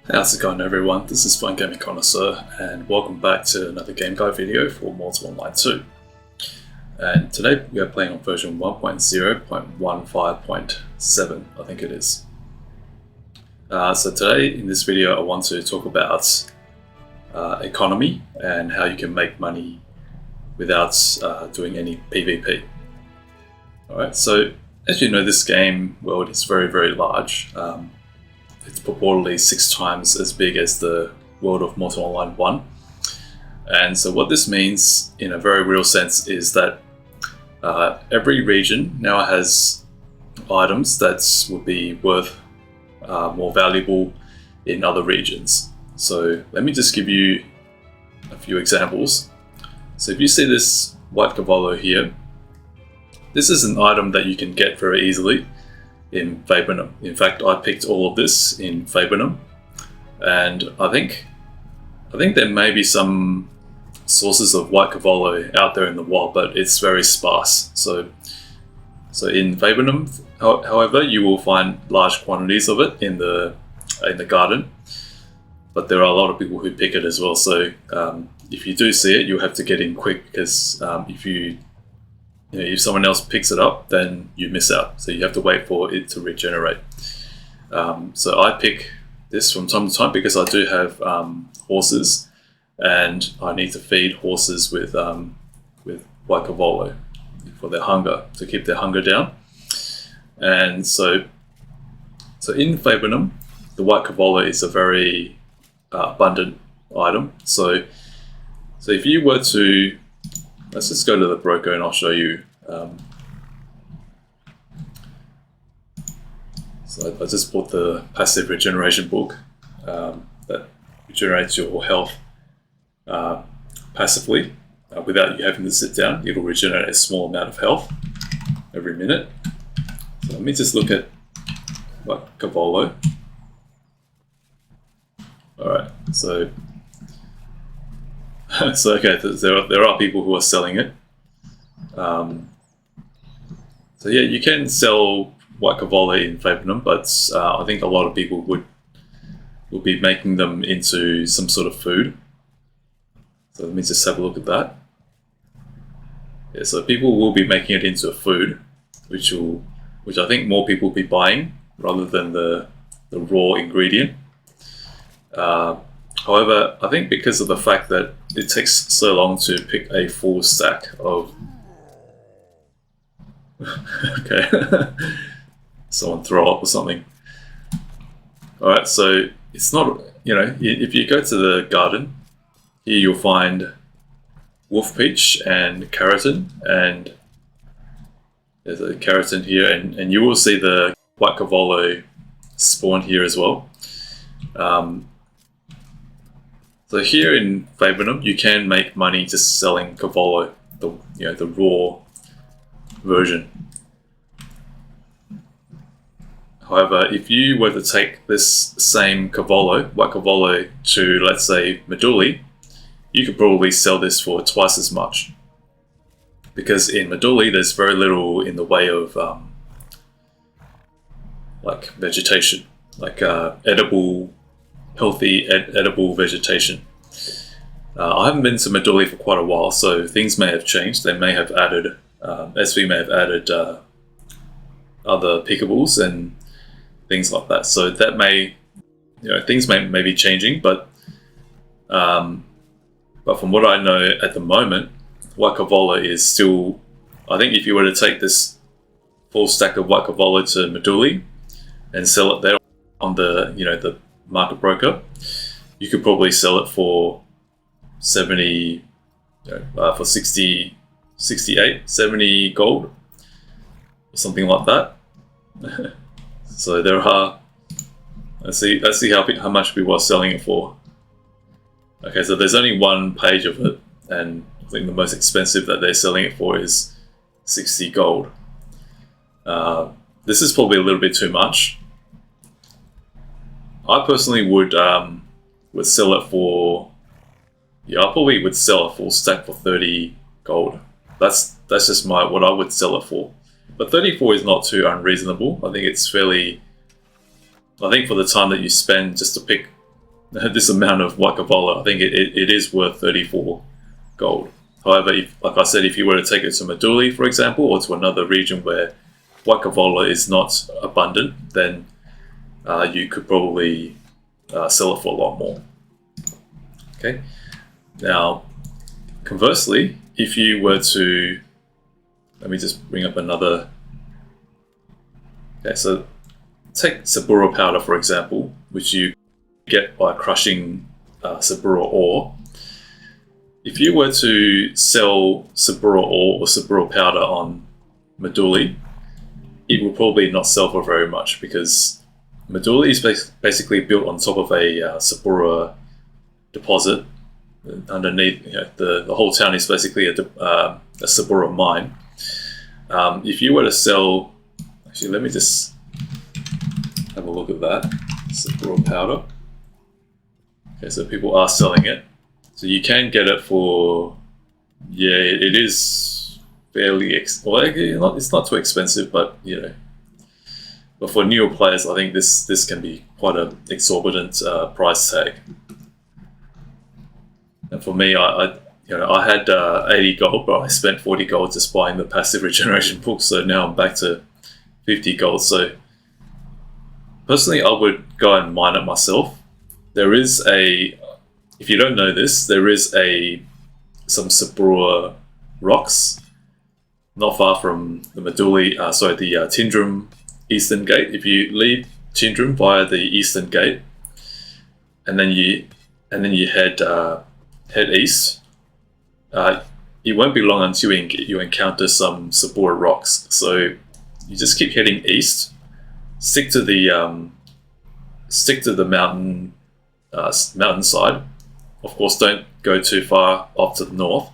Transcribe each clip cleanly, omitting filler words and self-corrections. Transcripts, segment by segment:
How's it going, everyone? This is Fun Gaming Connoisseur, and welcome back to another game guide video for Mortal Online 2. And today we are playing on version 1.0.15.7, I think it is. So today in this video I want to talk about economy and how you can make money without doing any PvP. Alright, so as you know, this game world is very large. It's purportedly 6 times as big as the world of Mortal Online 1. And so what this means in a very real sense is that every region now has items that would be worth more valuable in other regions. So let me just give you a few examples. So if you see this white Cavolo here, this is an item that you can get very easily in Viburnum. In fact, I picked all of this in Viburnum, and I think there may be some sources of white Cavolo out there in the wild, but it's very sparse. So in Viburnum, however, you will find large quantities of it in the garden, but there are a lot of people who pick it as well. So if you do see it, you'll have to get in quick, because if someone else picks it up, then you miss out. So you have to wait for it to regenerate. So I pick this from time to time because I do have horses, and I need to feed horses with white Cavolo for their hunger, to keep their hunger down. And so in Viburnum, the white Cavolo is a very abundant item. So if you were to, let's just go to the broker and I'll show you. So I just bought the passive regeneration book that regenerates your health passively without you having to sit down. It'll regenerate a small amount of health every minute. So let me just look at what Cavolo. Alright, so okay, there are people who are selling it. So yeah, you can sell white Cavolo in Viburnum, but I think a lot of people will be making them into some sort of food. So let me just have a look at that. Yeah, so people will be making it into a food, which I think more people will be buying rather than the raw ingredient. However, I think because of the fact that it takes so long to pick a full stack of... okay, someone throw up or something. Alright, so it's not, if you go to the garden, here you'll find wolf peach and keratin, and there's a keratin here, and you will see the white Cavolo spawn here as well. So here in Viburnum, you can make money just selling Cavolo, the raw version. However, if you were to take this same Cavolo, white Cavolo, to, let's say, Meduli, you could probably sell this for twice as much. Because in Meduli, there's very little in the way of like vegetation, like healthy edible vegetation. I haven't been to Meduli for quite a while, so things may have changed. They may have added, SV may have added other pickables and things like that. So that may, things may be changing, but from what I know at the moment, white Cavolo is still, I think if you were to take this full stack of white Cavolo to Meduli and sell it there on the, the market broker, you could probably sell it for 70, for 60, 68, 70 gold, or something like that. So there are, let's see how much people are selling it for. Okay, so there's only one page of it, and I think the most expensive that they're selling it for is 60 gold. This is probably a little bit too much. I personally would sell it for, I probably would sell a full stack for 30 gold. That's just what I would sell it for. But 34 is not too unreasonable. I think it's fairly, I think for the time that you spend just to pick this amount of white Cavolo, I think it is worth 34 gold. However, like I said, if you were to take it to Meduli, for example, or to another region where white Cavolo is not abundant, then you could probably sell it for a lot more. Okay. Now, conversely, if you were to, let me just bring up another. Okay, so take Saburra powder, for example, which you get by crushing Saburra ore. If you were to sell Saburra ore or Saburra powder on Meduli, it will probably not sell for very much, because Meduli is basically built on top of a Saburra deposit. Underneath, the whole town is basically a Saburra mine. If you were to sell, actually, let me just have a look at that Saburra powder. Okay, so people are selling it, so you can get it for, yeah, it is fairly it's not too expensive, but but for newer players, I think this can be quite an exorbitant price tag. And for me, I had 80 gold, but I spent 40 gold just buying the passive regeneration book. So now I'm back to 50 gold. So personally, I would go and mine it myself. There is if you don't know this, there is some Saburra rocks not far from the Meduli, the Tindrum Eastern Gate. If you leave Tindrum via the Eastern Gate, and then you head east, it won't be long until you encounter some Saburra rocks. So you just keep heading east, stick to the mountainside. Of course, don't go too far off to the north,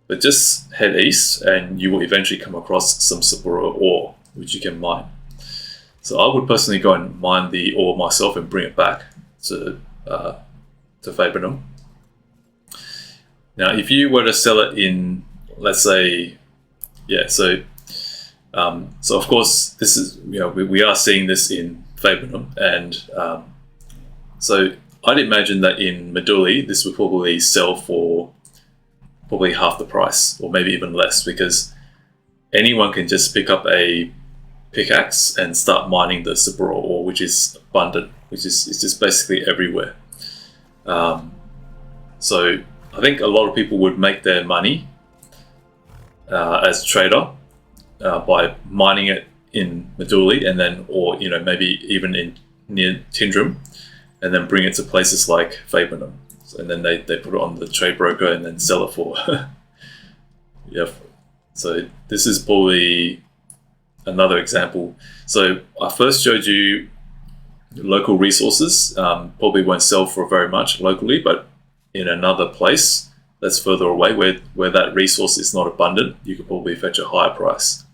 but just head east, and you will eventually come across some Saburra ore, which you can mine. So I would personally go and mine the ore myself and bring it back to Fabrinum. Now, if you were to sell it in, let's say, so of course this is, we are seeing this in Fabrinum, and so I'd imagine that in Meduli this would probably sell for probably half the price, or maybe even less, because anyone can just pick up a pickaxe and start mining the Saburra ore, which is abundant, it's just basically everywhere. So I think a lot of people would make their money as a trader by mining it in Meduli, and then, or maybe even near Tindrum, and then bring it to places like Fabrinum, and then they put it on the trade broker and then sell it for. So this is probably another example. So I first showed you local resources probably won't sell for very much locally, but in another place that's further away where that resource is not abundant, you could probably fetch a higher price.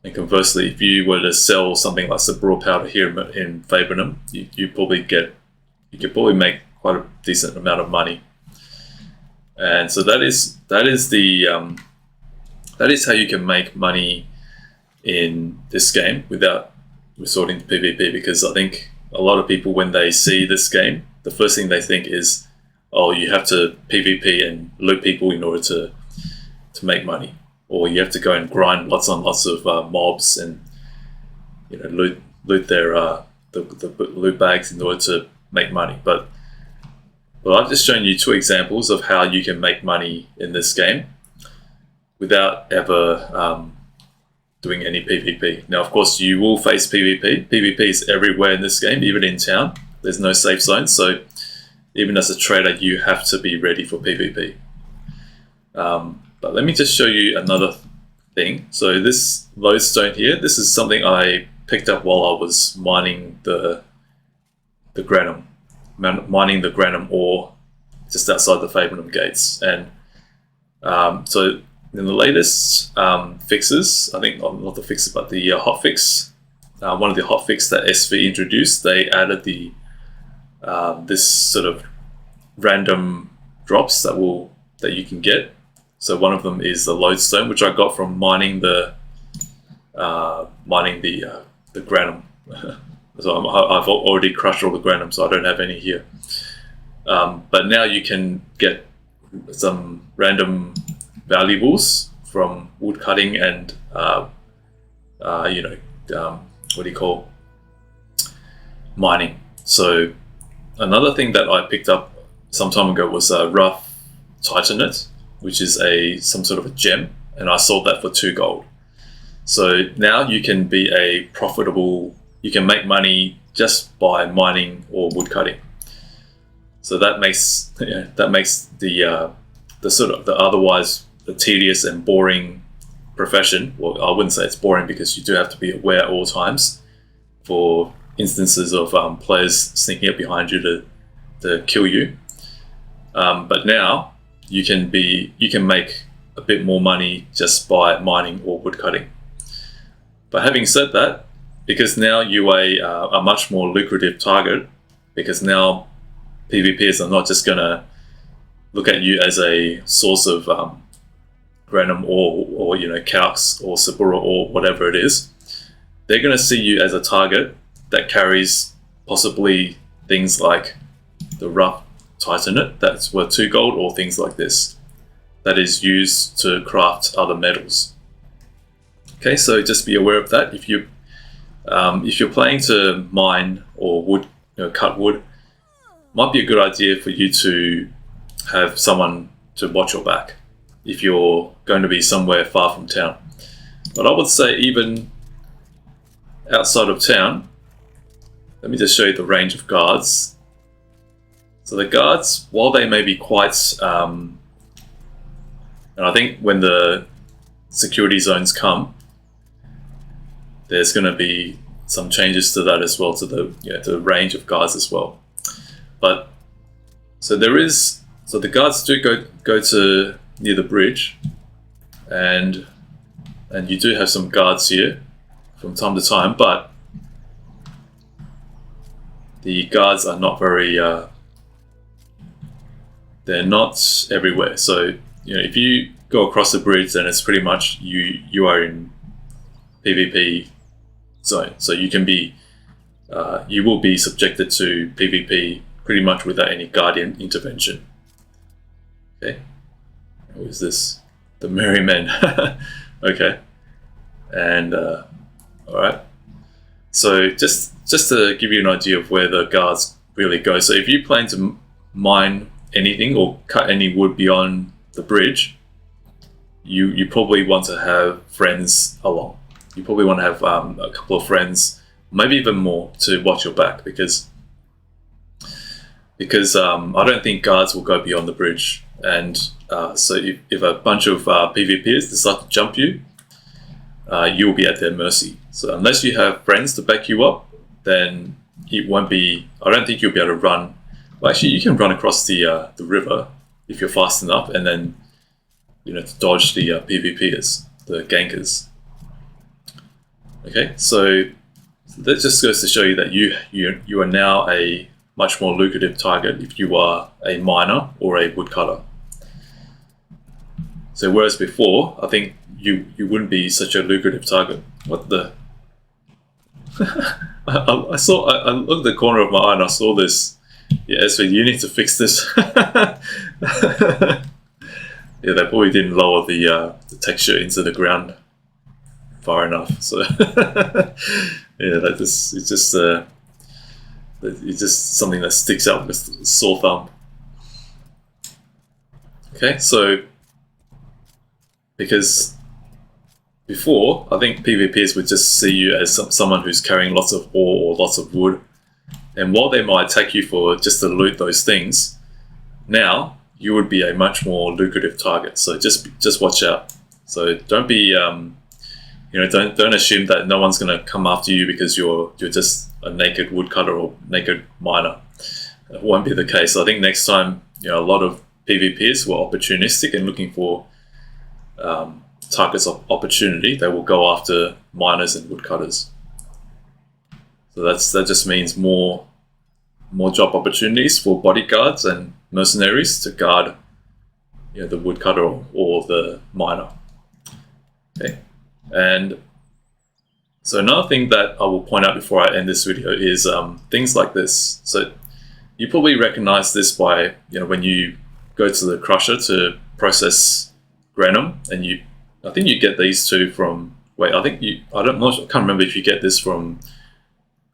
And conversely, if you were to sell something like Saburra powder here in Fabrinum, you could probably make quite a decent amount of money. And so that is how you can make money in this game without resorting to PvP, because I think a lot of people, when they see this game, the first thing they think is, oh, you have to PvP and loot people in order to make money, or you have to go and grind lots and lots of mobs and loot their the loot bags in order to make money. But I've just shown you two examples of how you can make money in this game without ever doing any PvP. Now, of course, you will face PvP. PvP is everywhere in this game, even in town. There's no safe zone, so even as a trader, you have to be ready for PvP. But let me just show you another thing. So this lodestone here, this is something I picked up while I was mining the granum ore just outside the Fabrinum gates. And so in the latest fixes, I think not the fixes, but the hotfix, one of the hotfix that SV introduced, they added the this sort of random drops that you can get. So one of them is the lodestone, which I got from mining the granum So I've already crushed all the granum, so I don't have any here. But now you can get some random valuables from wood cutting and what do you call, mining. So another thing that I picked up some time ago was a rough titanite, which is some sort of a gem, and I sold that for 2 gold. So now you can be you can make money just by mining or wood cutting. So that makes the otherwise the tedious and boring profession. Well, I wouldn't say it's boring, because you do have to be aware at all times for instances of players sneaking up behind you to kill you. But now you can make a bit more money just by mining or wood cutting. But having said that, because now you are a much more lucrative target, because now PvPers are not just going to look at you as a source of granum or calx or Saburra or whatever it is. They're going to see you as a target that carries possibly things like the rough titanite that's worth 2 gold, or things like this that is used to craft other metals. Okay, so just be aware of that. If you're planning to mine or cut wood, might be a good idea for you to have someone to watch your back if you're going to be somewhere far from town. But I would say even outside of town, let me just show you the range of guards. So the guards, while they may be quite, and I think when the security zones come, there's going to be some changes to that as well, to the range of guards as well. But so the guards do go to near the bridge, and you do have some guards here from time to time, but the guards are not very they're not everywhere. So if you go across the bridge, then it's pretty much you are in PvP zone. So you can be you will be subjected to PvP pretty much without any guardian intervention. Okay, who is this? The merry men. Okay, and all right. So just to give you an idea of where the guards really go. So if you plan to mine anything or cut any wood beyond the bridge, you probably want to have friends along. You probably want to have a couple of friends, maybe even more, to watch your back, because I don't think guards will go beyond the bridge. And so if a bunch of PvPers decide to jump you, you'll be at their mercy. So unless you have friends to back you up, then it won't be. I don't think you'll be able to run. Well, actually, you can run across the river if you're fast enough, and then to dodge the PvPers, the gankers. Okay, so that just goes to show you that you are now a much more lucrative target if you are a miner or a woodcutter. So whereas before, I think you wouldn't be such a lucrative target. What the? I looked at the corner of my eye and I saw this. Yeah, so you need to fix this. Yeah, they probably didn't lower the texture into the ground far enough. So yeah, it's just something that sticks out with a sore thumb. Okay, so because before, I think PvPers would just see you as someone who's carrying lots of ore or lots of wood, and while they might attack you for just to loot those things, now you would be a much more lucrative target. So just watch out. So don't be don't assume that no one's going to come after you because you're just a naked woodcutter or naked miner. It won't be the case. I think next time a lot of PvPers who are opportunistic and looking for targets of opportunity, they will go after miners and woodcutters. So that just means more job opportunities for bodyguards and mercenaries to guard the woodcutter or the miner. Okay, and So another thing that I will point out before I end this video is things like this. So you probably recognize this by, when you go to the crusher to process granum, and I think you get these two from, I can't remember if you get this from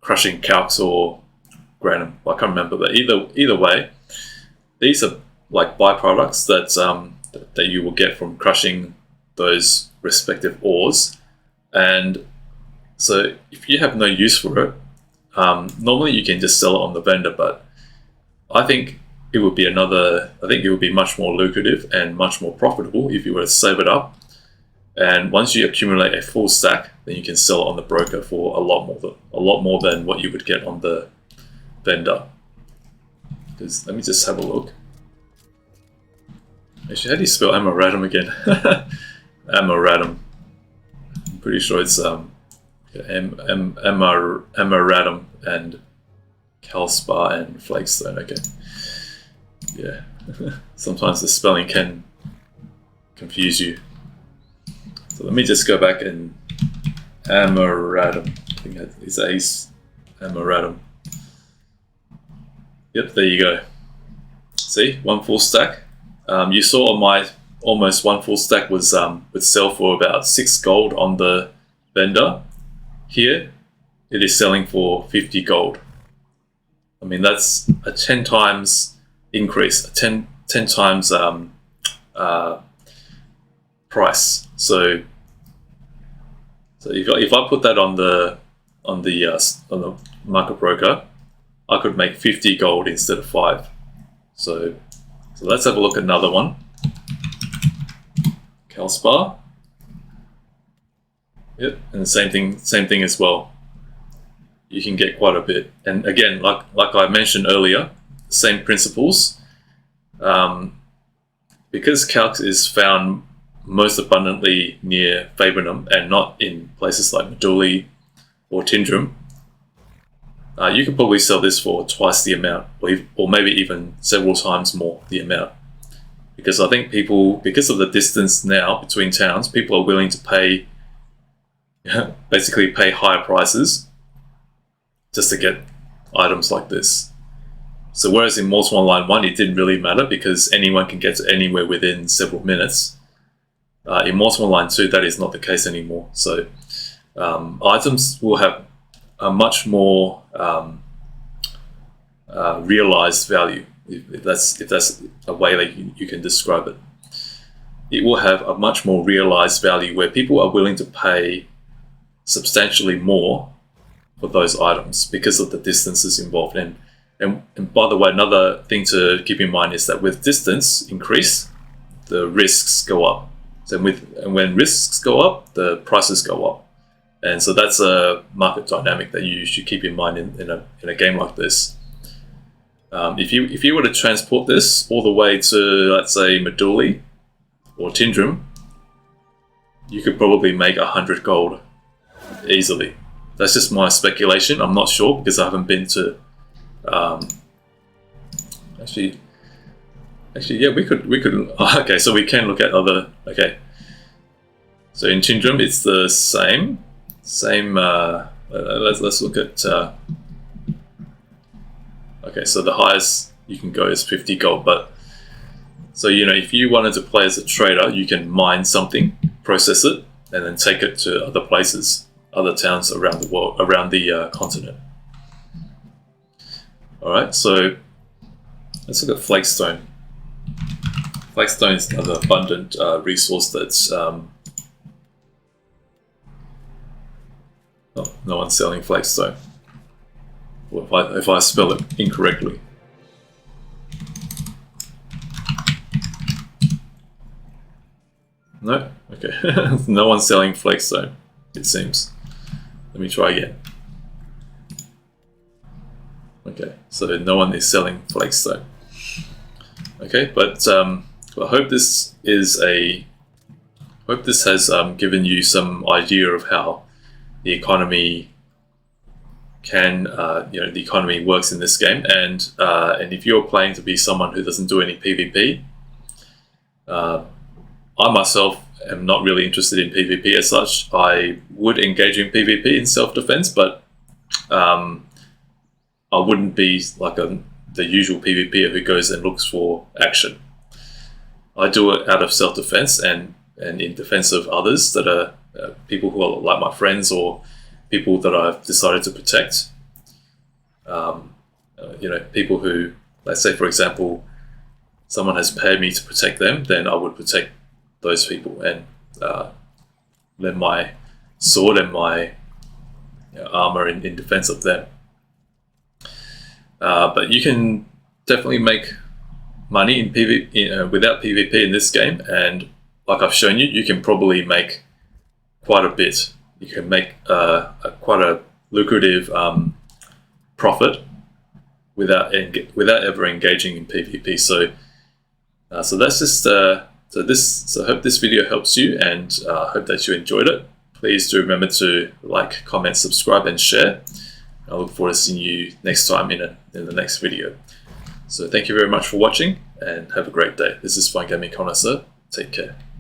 crushing calx or granum. I can't remember, but either way, these are like byproducts that you will get from crushing those respective ores. And so if you have no use for it, normally you can just sell it on the vendor, but I think it would be much more lucrative and much more profitable if you were to save it up. And once you accumulate a full stack, then you can sell it on the broker for a lot more than what you would get on the vendor. Because let me just have a look. Actually, how do you spell Amoratum again? Amoratum. I'm pretty sure it's Amoratum and Calspar and Flakestone. Okay. Yeah. Sometimes the spelling can confuse you. So let me just go back and Amoratum. I think it's Ace Amoratum. Yep, there you go. See, one full stack. You saw my almost one full stack would sell for about 6 gold on the vendor. Here, it is selling for 50 gold. I mean, that's a 10 times increase, a 10 times price. So if I put that on the market broker, I could make 50 gold instead of 5. So let's have a look at another one. Calspar. Yep, and the same thing as well. You can get quite a bit, and again, like I mentioned earlier, same principles. Because calx is found most abundantly near Fabrinum and not in places like Meduli or Tindrum, you could probably sell this for twice the amount, or maybe even several times more the amount. Because I think because of the distance now between towns, people are willing to pay, basically pay higher prices just to get items like this. So whereas in Mortal Online 1 it didn't really matter because anyone can get to anywhere within several minutes, in Mortal Online 2 that is not the case anymore. So items will have a much more realized value, if that's a way that you can describe it. It will have a much more realized value where people are willing to pay substantially more for those items because of the distances involved. And by the way, another thing to keep in mind is that with distance increase, the risks go up. So when risks go up, the prices go up. And so that's a market dynamic that you should keep in mind in a game like this. If you were to transport this all the way to, let's say, Meduli or Tindrum, you could probably make 100 gold easily. That's just my speculation. I'm not sure because I haven't been to. Actually, yeah, we could. Okay, so we can look at other. Okay, so in Tindrum, it's the same. Let's look at. Okay, so the highest you can go is 50 gold, but so if you wanted to play as a trader, you can mine something, process it, and then take it to other places, other towns around the world, around the continent. All right, so let's look at flakestone. Flakestone is another abundant resource that's no one's selling flakestone. If I spell it incorrectly. No? Okay. No one's selling flakestone, it seems. Let me try again. Okay, so no one is selling flakestone. Okay, but I hope this has given you some idea of how the economy the economy works in this game, and if you're playing to be someone who doesn't do any PvP, I myself am not really interested in PvP as such. I would engage in PvP in self-defense, but I wouldn't be like the usual PvPer who goes and looks for action. I do it out of self-defense and in defense of others that are people who are like my friends or people that I've decided to protect. People who, let's say for example, someone has paid me to protect them, then I would protect those people and lend my sword and my armor in defense of them. But you can definitely make money in PvP without PvP in this game, and like I've shown you, you can probably make quite a bit. You can make quite a lucrative profit without ever engaging in PvP. So that's just I hope this video helps you, and I hope that you enjoyed it. Please do remember to like, comment, subscribe, and share. I look forward to seeing you next time in the next video. So thank you very much for watching, and have a great day. This is Fine Gaming Connoisseur. Take care.